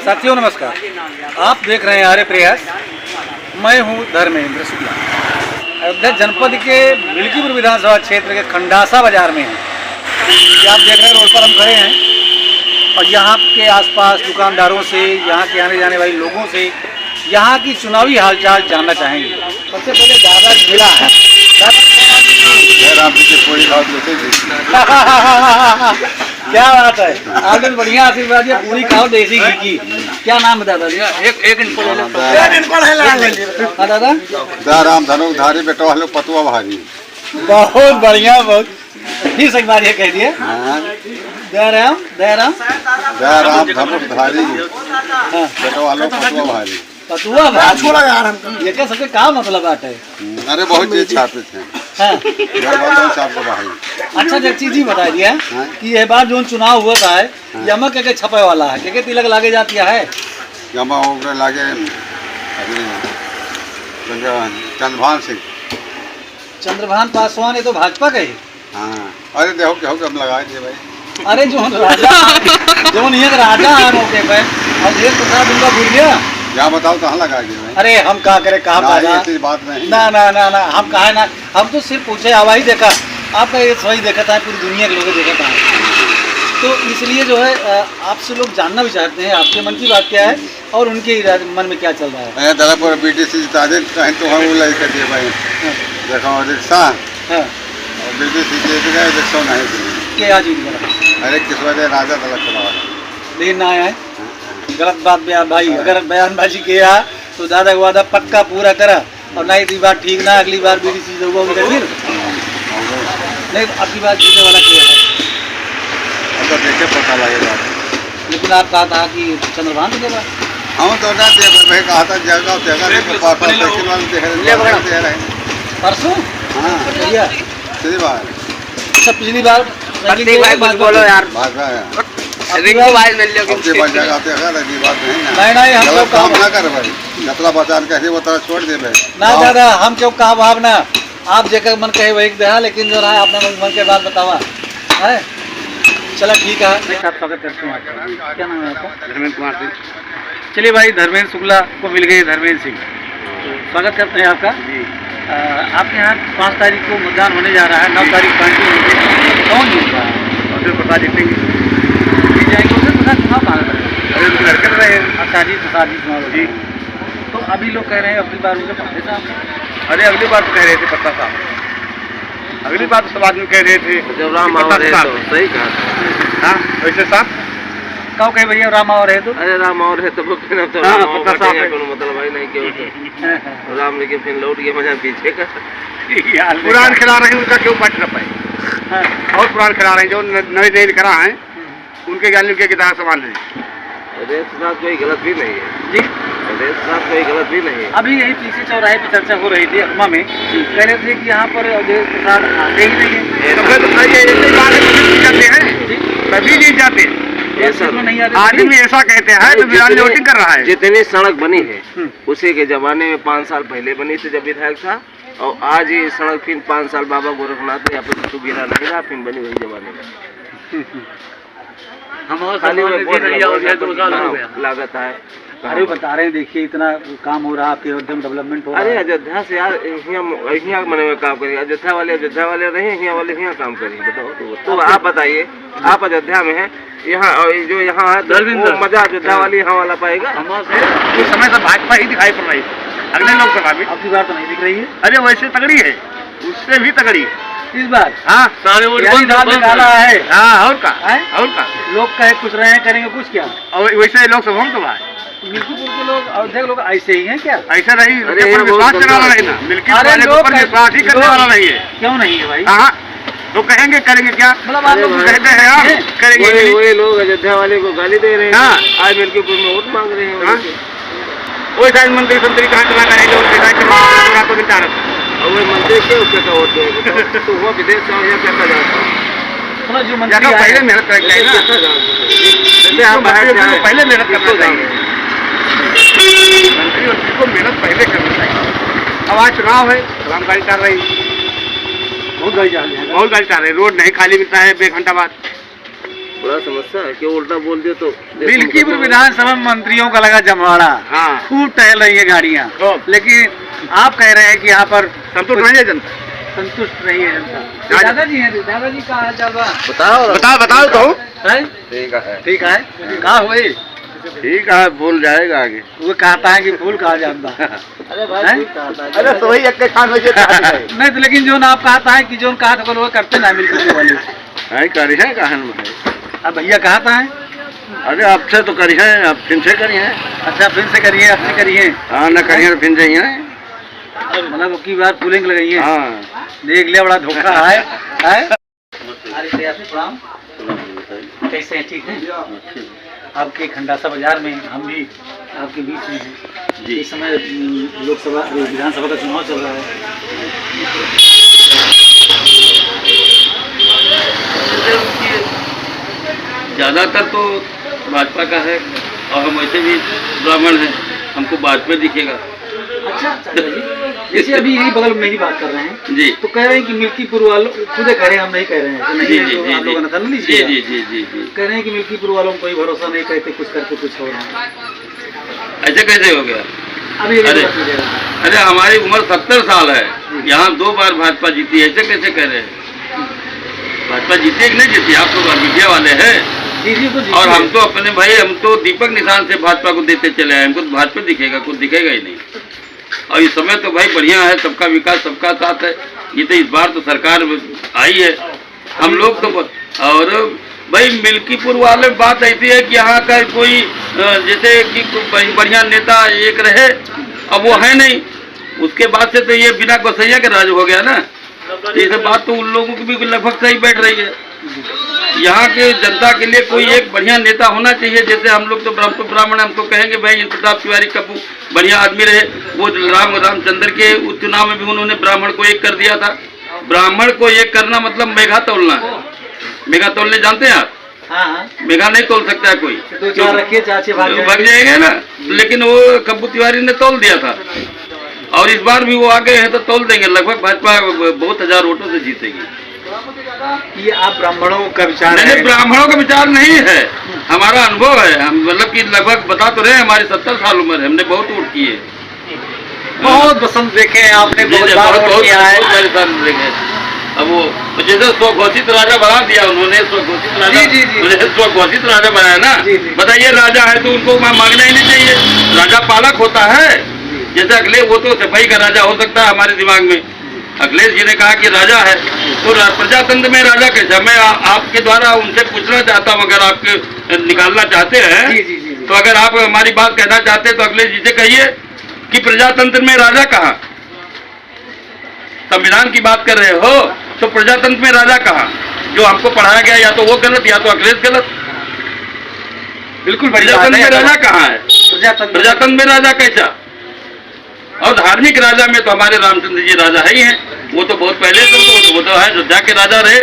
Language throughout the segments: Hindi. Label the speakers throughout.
Speaker 1: साथियों नमस्कार, आप देख रहे हैं आर्य प्रयास। मैं हूं धर्मेंद्र शुक्ला। अयोध्या जनपद के मिल्कीपुर विधानसभा क्षेत्र के खंडासा बाजार में हैं। ये आप देख रहे हैं, रोड पर हम खड़े हैं और यहाँ के आसपास दुकानदारों से, यहाँ के आने जाने वाले लोगों से यहाँ की चुनावी हालचाल जानना चाहेंगे। सबसे पहले दादा मिला है, क्या बात है, आपने बढ़िया आशीर्वाद दिया। पूरी खाओ देसी घी की। क्या नाम है दादा जी? एक इनको ले लो दादा।
Speaker 2: दाराम धनुक धारी बेटवा लोग पतुआ भारी।
Speaker 1: बहुत बढ़िया, बहुत ही सही बात ये कह दिए। दयाराम दयाराम
Speaker 2: दयाराम धनुक धारी बेटवा लोग पतुआ भारी।
Speaker 1: पतुआ भारी छोड़ा यार हमको। ये क्या सबके का मतलब बात है?
Speaker 2: अरे बहुत चीज छापे थे।
Speaker 1: अच्छा एक चीज ही बता दिया कि ये बार जो चुनाव हुआ था यमा के छपे वाला है, के तिलक लागे जाती है
Speaker 2: यमा लागे चंद्रभान सिंह,
Speaker 1: चंद्रभान पासवान। ये तो भाजपा का ही।
Speaker 2: हाँ, अरे देखो क्या हम लगा दिए भाई।
Speaker 1: अरे जो राजा जो नहीं राजा है मौके पे, अब ये प्रसाद उनका भूल गया।
Speaker 2: क्या बताओ कहाँ लगा दिए भाई?
Speaker 1: अरे हम कहा करे कहा
Speaker 2: बात नहीं।
Speaker 1: ना ना ना ना हम कहा ना, हम तो सिर्फ पूछे आवा ही देखा। आपका ये सही देखा था, पूरी दुनिया के लोगों देखा था। तो इसलिए जो है आपसे लोग जानना भी चाहते हैं आपके मन की बात क्या है और उनके मन में क्या चल रहा है।
Speaker 2: दलापुर बीटीसी ताजे कहीं तो हम लाई कर दिए भाई। देखो रिक्शा और बीटीसी जीत गए, रिक्शा नहीं
Speaker 1: क्या जीत गया?
Speaker 2: अरे किस वजह राजा दलक चला
Speaker 1: लेकिन ना आए गलत बात बयान भाई। अगर बयानबाजी किया तो दादा का वादा पक्का पूरा करा और नहीं तो बात ठीक ना, अगली बार बीडीसी फिर नहीं। अगली बार जीतने वाला क्या है
Speaker 2: तो देखे पता लगेगा।
Speaker 1: लेकिन आप कहा था कि चंद्रभान के बाद
Speaker 2: हम तो ना दे कहा था जगह
Speaker 1: परसों।
Speaker 2: हाँ
Speaker 1: भैया
Speaker 2: पिछली बार,
Speaker 1: अच्छा पिछली बार
Speaker 3: बोलो यार।
Speaker 1: नहीं हम लोग
Speaker 2: काम ना कर भाई, जतरा बचान कैसे वो तरह छोड़ दे भाई।
Speaker 1: ना दादा हम क्यों कहा भावना, आप जेकर मन कहे वही दे, लेकिन जो रहा आपने मन के बाद बतावा है। चला ठीक है, स्वागत करते हैं। क्या नाम है आपका?
Speaker 3: धर्मेंद्र कुमार सिंह।
Speaker 1: चलिए भाई, धर्मेंद्र शुक्ला को मिल गए धर्मेंद्र सिंह, स्वागत करते हैं आपका। आपके यहाँ 5 तारीख को मतदान होने जा रहा है, 9 तारीख पार्टी कौन जीत रहा है?
Speaker 3: और प्रसाद जीतेंगे।
Speaker 1: जीत जाएंगे उसे प्रसाद चुनाव कहाँ कर रहे हैं?
Speaker 3: अरे उनके लड़के रहे हैं।
Speaker 1: अच्छा जी, प्रसाद जी चुनाव जी। तो अभी लोग कह रहे हैं अगली बार उनके पत्ते साहब।
Speaker 3: अरे अगली बार तो कह रहे थे पत्ता साहब, अगली बार तो सब आदमी कह रहे थे जब राम और सही कहा। हाँ वैसे साहब
Speaker 1: कहो कहे भैया राम और है तो।
Speaker 3: अरे राम और है तो पत्ता साहब मतलब भाई नहीं क्यों राम, लेकिन फिर लौट गए मजा पीछे का। पुरान खिला रहे हैं उनका क्यों बच न पाए। और पुरान खिला रहे हैं जो नए नए करा है उनके ज्ञान के किताब समान है। अरे साहब कोई गलत भी नहीं है
Speaker 1: जी,
Speaker 3: अरे साहब कोई गलत भी नहीं है।
Speaker 1: अभी यही पीछे चौराहे पे चर्चा हो रही थी अखमा में, कह रहे थे कि यहाँ पर प्रसाद आते ही नहीं है।
Speaker 3: तभी जीत जाते हैं।
Speaker 1: नहीं आते
Speaker 3: आदमी ऐसा कहते हैं तो विधान वोटिंग कर रहा है। जितनी सड़क बनी है उसी के जमाने में 5 साल पहले बनी थी जब विधायक था, और आज ये सड़क फिर 5 साल बाबा गोरखनाथ यहाँ पे तो गिरा नहीं रहा, फिर बनी वही जमाने में। लागत है।
Speaker 1: अरे बता रहे हैं, देखिए इतना काम हो रहा है आपके अयोध्या में, डेवलपमेंट हो रहा है।
Speaker 3: अरे अयोध्या से यार यहाँ मने में काम करिए। अयोध्या वाले रहे, यहाँ वाले यहाँ काम करिए। बताओ तो आप बताइए, आप अयोध्या में है, यहाँ जो यहाँ है मजा अयोध्या वाली यहाँ वाला पाएगा।
Speaker 1: कुछ समय से भाजपा ही दिखाई पड़ रही है अगले लोकसभा में। अब की बार तो नहीं दिख रही है।
Speaker 3: अरे वैसे तगड़ी है, उससे भी तगड़ी
Speaker 1: इस बार।
Speaker 3: हाँ सारे
Speaker 1: निकाला है।
Speaker 3: हाँ और का
Speaker 1: लोग कहे कुछ रहे हैं, करेंगे कुछ क्या।
Speaker 3: और वैसे लोकसभा में तो भाई
Speaker 1: मिल्कीपुर के लोग, अयोध्या के लोग ऐसे ही हैं क्या?
Speaker 3: ऐसा नहीं, विश्वास करने वाला नहीं ना, मिल्कीपुर वाले के ऊपर विश्वास ही करने वाला नहीं है।
Speaker 1: क्यों नहीं है भाई?
Speaker 3: हाँ तो कहेंगे करेंगे क्या,
Speaker 1: मतलब आप लोग
Speaker 3: कहते हैं आप करेंगे।
Speaker 4: वही लोग अयोध्या वाले को गाली दे रहे हैं।
Speaker 3: हाँ
Speaker 4: आज मिल्कीपुर में वोट मांग रहे हैं।
Speaker 3: वही साइड मंत्री संतरी कहाँ चला रहे लोग को विचार
Speaker 4: और वही मंत्री क्या उसके का वोट देंगे तो वो विदेश से यहाँ कैसा जाता है।
Speaker 1: जो मंत्री
Speaker 3: पहले मेहनत करना चाहिए ना, पहले मेहनत करना चाहिए, मंत्री को मेहनत पहले करना चाहिए। अब आज चुनाव है, तमाम गाड़ी चल रही,
Speaker 1: बहुत गाड़ी चल रही है,
Speaker 3: बहुत गाड़ी चल रही, रोड नहीं खाली मिलता है 1 घंटा बाद। बड़ा समस्या है कि उल्टा बोल दिया तो
Speaker 1: मिल्कीपुर विधानसभा में मंत्रियों का लगा जमवाड़ा।
Speaker 3: हाँ।
Speaker 1: खूब टहल रही है गाड़ियाँ, लेकिन आप कह रहे हैं कि यहाँ पर
Speaker 3: संतुष्ट नहीं है जनता।
Speaker 1: संतुष्ट नहीं है जनता। दादाजी हैं, दादाजी का हाल चाल बा?
Speaker 3: बताओ तो
Speaker 1: हैं? ठीक है। कहाँ हुई?
Speaker 3: ठीक है, भूल जाएगा आगे।
Speaker 1: वो कहता है कि फूल कहा जाता है।
Speaker 3: अरे
Speaker 1: भाई
Speaker 3: अरे तो वही एक खान में
Speaker 1: नहीं तो, लेकिन जो आप कहता है कि जो कहा था वो करते ना मिलकर वाले
Speaker 3: करी है कहन में।
Speaker 1: अब भैया कहता है
Speaker 3: अरे अब से तो करी है, अब फिर से करी है।
Speaker 1: अच्छा, फिर से करिए, अब से करिए।
Speaker 3: हाँ न करिए फिर जाइए।
Speaker 1: मतलब अब की बार फूलिंग लगाइए।
Speaker 3: हाँ
Speaker 1: देख लिया, बड़ा धोखा है। प्रणाम। कैसे हैं? ठीक है। आपके खंडासा बाजार में हम भी आपके बीच में हैं जी। इस समय लोकसभा विधानसभा का चुनाव चल रहा है।
Speaker 3: ज़्यादातर तो भाजपा का है और हम वैसे भी ब्राह्मण हैं, हमको भाजपा दिखेगा।
Speaker 1: अच्छा, जैसे अभी यही बगल में ही बात कर रहे हैं
Speaker 3: जी,
Speaker 1: तो कह रहे हैं कि मिल्कीपुर वालों खुद कह रहे हैं, हम नहीं कह रहे हैं।
Speaker 3: जी जी जी
Speaker 1: आप लोगों ने समझ
Speaker 3: जी जी जी जी जी
Speaker 1: कह रहे हैं कि मिल्कीपुर वालों को कोई भरोसा नहीं, कहते कुछ करते कुछ हो रहा है।
Speaker 3: ऐसे कैसे हो गया?
Speaker 1: अभी
Speaker 3: अरे हमारी उम्र 70 साल है, यहाँ 2 बार भाजपा जीती, ऐसे कैसे कह रहे हैं? भाजपा जीती है कि नहीं जीती? आप तो मीडिया वाले हैं। और हम तो अपने भाई, हम तो दीपक निशान से भाजपा को देते चले आए, हमको तो भाजपा दिखेगा, कुछ दिखेगा ही नहीं। और इस समय तो भाई बढ़िया है, सबका विकास सबका साथ है। ये तो इस बार तो सरकार आई है, हम लोग तो। और भाई मिल्कीपुर वाले बात ऐसी है कि यहाँ का कोई जैसे कि बढ़िया नेता एक रहे, अब वो है नहीं। उसके बाद से तो ये बिना गोसैया के राज हो गया ना। ये सब बात तो उन लोगों की भी लगभग सही बैठ रही है। यहाँ के जनता के लिए कोई एक बढ़िया नेता होना चाहिए। जैसे हम लोग तो ब्राह्मण, हम तो कहेंगे भाई इंद्र प्रताप तिवारी कपूर बढ़िया आदमी रहे। वो रामचंद्र के चुनाव में भी उन्होंने ब्राह्मण को एक कर दिया था। ब्राह्मण को एक करना मतलब मेघा तोलना है। मेघा तोलने जानते हैं आप?
Speaker 1: हाँ।
Speaker 3: मेघा नहीं तोल सकता है कोई,
Speaker 1: तो रखिए चाचे
Speaker 3: भाग जाएगा ना। लेकिन वो कपूर तिवारी ने तोल दिया था, और इस बार भी वो आ गए हैं तो तोल देंगे। लगभग भाजपा बहुत 1000 वोटों से जीतेगी।
Speaker 1: ये आप ब्राह्मणों का विचार
Speaker 3: नहीं, ब्राह्मणों का विचार नहीं है, हमारा अनुभव है। हम मतलब कि लगभग बता तो रहे, हमारी 70 साल उम्र है, हमने बहुत वोट किए,
Speaker 1: बहुत बसंत देखे हैं आपने, बहुत
Speaker 3: सारे साल देखे। अब वो जैसे स्वघोषित राजा बना दिया उन्होंने, स्वघोषित राजा बनाया ना। बताइए, राजा है तो उनको मांगना ही नहीं चाहिए। राजा पालक होता है। जैसे अखिलेश, वो तो सफाई का राजा हो सकता है हमारे दिमाग में। अखिलेश जी ने कहा कि राजा है, तो प्रजातंत्र में राजा कैसा? मैं आपके द्वारा उनसे पूछना चाहता हूँ, अगर आप निकालना चाहते हैं तो अगर आप हमारी बात कहना चाहते हैं तो अखिलेश जी से कहिए कि प्रजातंत्र में राजा कहाँ? संविधान की बात कर रहे हो तो प्रजातंत्र में राजा कहाँ? जो हमको पढ़ाया गया या तो वो गलत या तो अखिलेश गलत।
Speaker 1: बिल्कुल,
Speaker 3: प्रजातंत्र में राजा कहाँ है? प्रजातंत्र में राजा कैसा? और धार्मिक राजा में तो हमारे रामचंद्र जी राजा है ही हैं। वो तो बहुत पहले तो वो तो है, अयोध्या के राजा रहे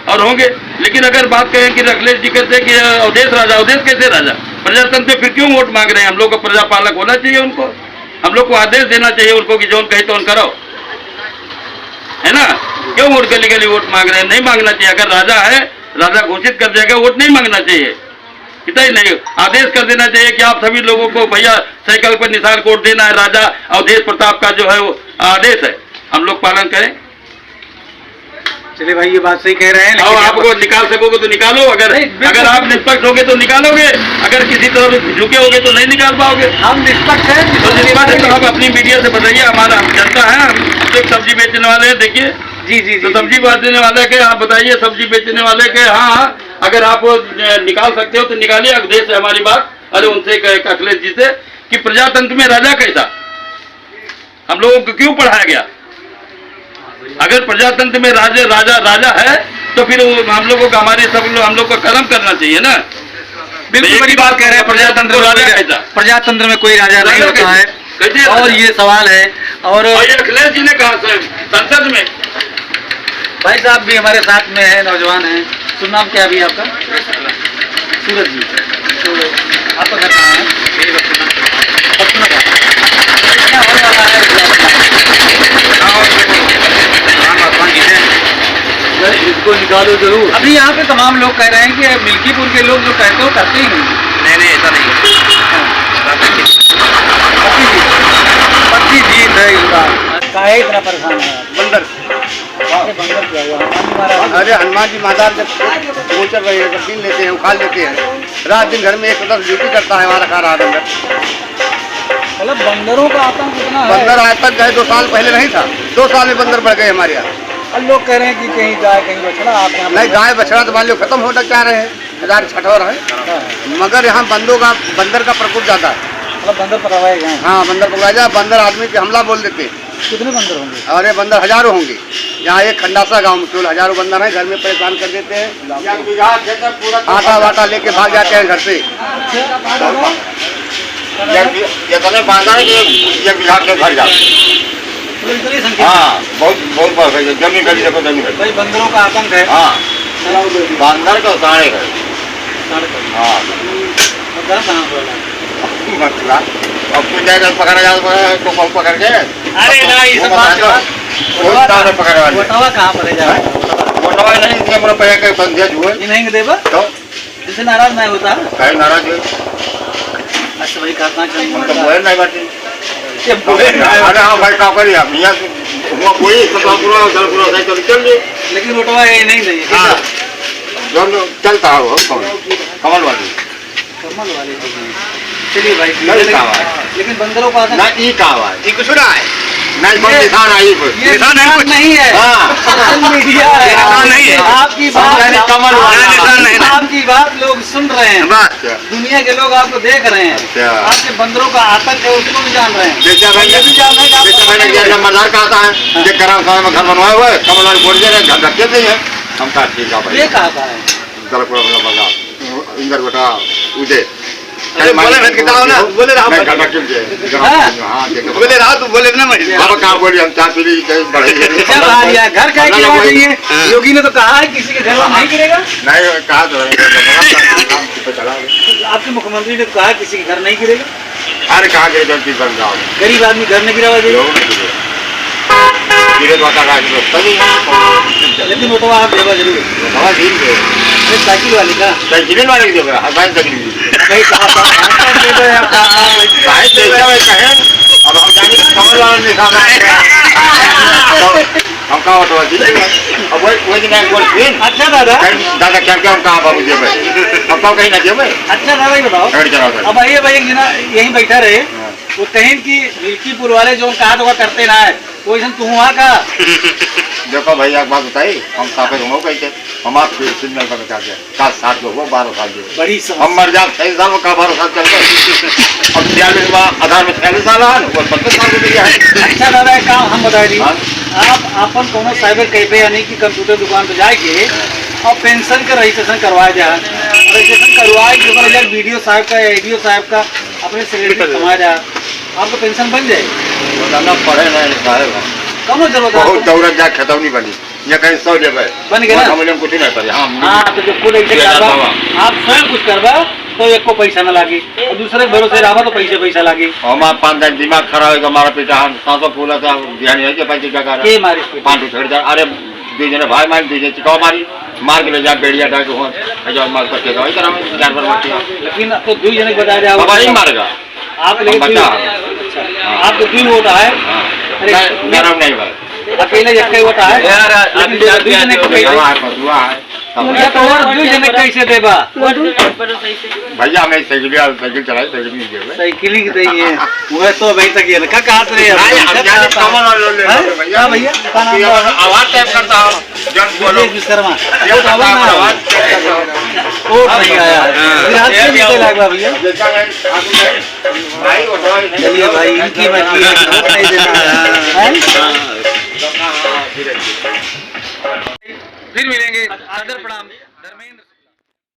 Speaker 3: और होंगे। लेकिन अगर बात करें कि अखिलेश जी कहते हैं कि अवधेश राजा, अवधेश कैसे राजा? प्रजातंत्र में फिर क्यों वोट मांग रहे हैं? हम लोग को प्रजा पालक होना चाहिए, उनको हम लोग को आदेश देना चाहिए उनको कि जो कहे तो उन करो, है ना। क्यों वोट गली गली वोट मांग रहे हैं? नहीं मांगना चाहिए। अगर राजा है, राजा घोषित कर देगा, वोट नहीं मांगना चाहिए। इतना ही नहीं, आदेश कर देना चाहिए कि आप सभी लोगों को भैया साइकिल पर निशान कोड देना है। राजा अवधेश प्रताप का जो है वो आदेश है, हम लोग पालन करें।
Speaker 1: चलिए भाई, ये बात सही कह रहे हैं।
Speaker 3: और आपको निकाल सकोगे तो निकालो, अगर आप निष्पक्ष होगे तो निकालोगे, अगर किसी तरह झुके होगे तो नहीं निकाल पाओगे।
Speaker 1: हम निष्पक्ष हैं,
Speaker 3: तो निष्पक्ष है तो आप अपनी मीडिया से बताइए। हमारा जनता है, हम तो सब्जी बेचने वाले हैं। देखिए
Speaker 1: जी जी
Speaker 3: तो सब्जी बेचने वाले के आप बताइए, सब्जी बेचने वाले के हाँ, अगर आप निकाल सकते हो तो निकालिए। अवधेश है हमारी बात, अरे उनसे अखिलेश जी से कि प्रजातंत्र में राजा कैसा? हम लोगों को क्यों पढ़ाया गया? अगर प्रजातंत्र में राजा है तो फिर हम लोगों का, हमारे सब लोग, हम लोग को कर्म करना चाहिए ना।
Speaker 1: बिल्कुल बड़ी बात कह रहे हैं। प्रजातंत्र में कोई राजा नहीं होता है, और ये सवाल है। और
Speaker 3: अखिलेश जी ने कहा संसद में।
Speaker 1: भाई साहब भी हमारे साथ में है, नौजवान हैं। शुभ नाम क्या अभी आपका? सूरज जी। आपका घर कहाँ है? क्या होने वाला है?
Speaker 3: इनको निकालो जरूर।
Speaker 1: अभी यहाँ पे तमाम लोग कह रहे हैं कि मिल्कीपुर के लोग जो कहते हो करते ही नहीं।
Speaker 3: नहीं ऐसा नहीं
Speaker 1: पक्की जीत है इस बार। काहे इतना परेशान है
Speaker 2: बंदर।
Speaker 1: बंदर क्या हुआ? हनुमान जी महाराज
Speaker 2: अरे हनुमान जी महाराज जब गोचर रहे हैं, जब दिन लेते हैं, उखाड़ लेते हैं, रात दिन घर में 110 ड्यूटी करता है हमारा खा रहा बंदर।
Speaker 1: मतलब बंदरों का आतंक इतना है।
Speaker 2: बंदर आज तक जो है 2 साल पहले नहीं था, 2 साल में बंदर बढ़ गए हमारे यहाँ।
Speaker 1: और लोग कह रहे हैं कि कहीं गाय कहीं बछड़ा आप यहाँ
Speaker 2: नहीं, गाय बछड़ा तो मान लो खत्म होता जा रहे हैं, 1066 है, मगर यहाँ बंदर का प्रकोप ज्यादा है।
Speaker 1: मतलब बंदर पकड़वाए गए हैं।
Speaker 2: हाँ, बंदर पकड़ा जाए, बंदर आदमी पे हमला बोल देते हैं।
Speaker 1: कितने बंदर होंगे?
Speaker 2: अरे बंदर हजारों होंगे। यहाँ एक खंडासा गांव में केवल हजारों बंदर हैं, घर में परेशान कर देते हैं, आटा वाटा लेके भाग जाते हैं घर से।
Speaker 3: इतने बांधा है कि 1 बीघा के भर जाते।
Speaker 1: तो इतनी संख्या
Speaker 3: हाँ, बहुत बड़ा है। जमीन गली देखो, जमीन गली।
Speaker 1: भाई बंदरों का आतंक है।
Speaker 3: हाँ, बांदर का साढ़े है। हाँ,
Speaker 1: घर कहाँ पर है?
Speaker 3: मसला अब कुछ जाएगा पकड़ा जाए तो कौन पकड़ के।
Speaker 1: अरे ना, ये सब बात है।
Speaker 3: पकड़े वाले
Speaker 1: वोटवा कहाँ पर है जाएगा?
Speaker 3: वोटवा नहीं दिया, मेरा पैसा के संध्या हुए
Speaker 1: ये नहीं देबा
Speaker 3: तो
Speaker 1: इससे नाराज नहीं होता।
Speaker 3: कहीं नाराज हुए
Speaker 1: अच्छा भाई कहना
Speaker 3: हम तो
Speaker 1: चाहिए
Speaker 3: बोले नहीं बाटी।
Speaker 1: ये बोले नहीं।
Speaker 3: अरे हाँ भाई, क्या करिए आप यहाँ हुआ कोई सपना पूरा उधर पूरा उधर चल चलिए।
Speaker 1: लेकिन वोटवा ये नहीं देंगे।
Speaker 3: हाँ, जो चलता है वो कमल वाली
Speaker 1: कमल वाले तो हैं। चलिए भाई,
Speaker 3: नहीं कहा है।
Speaker 1: लेकिन बंदरों का आतंक
Speaker 3: ना ई कहा है, ई कुछ ना है नहीं, बस निशान आई
Speaker 1: ये निशान नहीं है।
Speaker 3: हाँ,
Speaker 1: सोशल मीडिया है।
Speaker 3: निशान नहीं है।
Speaker 1: आपकी बात
Speaker 3: कमल वाला निशान नहीं है।
Speaker 1: आपकी बात लोग सुन रहे हैं,
Speaker 3: बस
Speaker 1: दुनिया के लोग आपको देख रहे हैं।
Speaker 3: अच्छा।
Speaker 1: आपके बंदरों का आतंक है उसको भी जान रहे हैं।
Speaker 3: जैसे
Speaker 1: ये भी जान रहे हैं कि
Speaker 3: जैसे मैंने
Speaker 1: आपको
Speaker 3: जैसा मजार का आता है, ये गरम समय में घर बनवाए हुए कमल वाली बोल दे रहे घर रखे थे हम कहा ठीक है भाई।
Speaker 1: ये कहा था है
Speaker 3: गलपुर बाजार इंदर बेटा उदय
Speaker 2: अरे बोले मत किताब ना, बोले रहा
Speaker 3: मैं घर रखे थे। हाँ,
Speaker 2: बोले रहा तू बोले ना मैं।
Speaker 3: बाबा कहाँ बोली हम चाय पी ली कहीं बढ़े
Speaker 1: क्या कहा दिया? घर का गिरवा देंगे। योगी ने तो कहा है किसी के घर में नहीं गिरेगा।
Speaker 3: नहीं कहा तो चला
Speaker 1: आपके मुख्यमंत्री ने कहा किसी के घर नहीं गिरेगा।
Speaker 3: अरे कहाँ गिरे गलती बन जाओ
Speaker 1: गरीब आदमी घर नहीं गिरावा देगा।
Speaker 3: गिरे तो सही
Speaker 1: लेकिन वो तो आप देवा जरूर।
Speaker 3: हवा झील गए
Speaker 1: अरे साइकिल वाली का
Speaker 3: साइकिल वाले की देगा हवाई साइकिल
Speaker 1: भाई कहा था
Speaker 3: भाई देखा मैं कहे अब हम जाने कमल वाला निशान हम कहाँ ऑटो अब वही दिन बोल फिर
Speaker 1: अच्छा दादा
Speaker 3: दादा क्या क्या हम कहाँ बाबू जी भाई अब कहीं ना दे भाई।
Speaker 1: अच्छा दादा ये बताओ अब आइए भाई एक जना यहीं बैठा रहे वो कहें कि मिल्कीपुर वाले जो कहा तो करते ना है वो ऐसा तू वहाँ का।
Speaker 3: देखो भाई एक बात बताई हम साफे घूमो कैसे हम आप सिग्नल पर बता दिया का 7 जो हो 12 साल जो
Speaker 1: बड़ी
Speaker 3: हम मर जाए 6 साल में का 12 साल चल गए अब 46 में आधार में 46 साल है वो 25 साल हो गया है।
Speaker 1: अच्छा दादा एक काम हम बता दी आप अपन कोनो साइबर कैफे यानी कि कंप्यूटर दुकान पे जाके और पेंशन का रजिस्ट्रेशन करवाया जाए। रजिस्ट्रेशन करवाए कि ओकरा यार वीडियो साहब का या एडीओ साहब का अपने सैलरी कमाया जाए आपको पेंशन बन जाए।
Speaker 3: बताना पड़े नहीं साहब
Speaker 1: कम जरूरत
Speaker 3: बहुत
Speaker 1: है
Speaker 3: दौड़त जा खत्म नहीं बनी या कहीं 100 ले गए
Speaker 1: बन गया ना?
Speaker 3: हम कुछ नहीं करे।
Speaker 1: हाँ तो जब खुद ऐसे करवा आप स्वयं कुछ करवा तो एक को पैसा न लागे और दूसरे भरोसे रहा तो पैसा लागे।
Speaker 3: हमारा 5 दिन दिमाग खराब होगा हमारा पिता हम सांसों फूला था ध्यान है कि पैसे क्या कर
Speaker 1: के मारे इसको?
Speaker 3: 5 छेड़ जा अरे 2 जने भाई मार 2 जने चिकाव मारी मार के ले जा बेड़िया डाल के हो हजार मार करके दवाई करावे जानवर मारती है
Speaker 1: लेकिन अब तो 2 जने को बता दिया
Speaker 3: बाबा नहीं मारेगा
Speaker 1: आप लेकिन
Speaker 3: बचा
Speaker 1: आपको 3 वोट है।
Speaker 3: नहीं मेरा नहीं भाई
Speaker 1: अकेले एक वोट है लेकिन 2 जने को कैसे
Speaker 3: दुआ है
Speaker 1: या तो और 2 जने कैसे देबा?
Speaker 3: भैया हमें साइकिल चलाई साइकिल नहीं दे
Speaker 1: साइकिलिंग नहीं है वो तो भाई तक ये रखा कहा थे भैया भैया
Speaker 3: आवाज टाइप करता हूँ जन बोलो
Speaker 1: विश्वकर्मा वोट नहीं आया भैया। चलिए भाई इनकी मर्जी है वोट नहीं देना है। फिर मिलेंगे आदर प्रणाम धर्मेंद्र।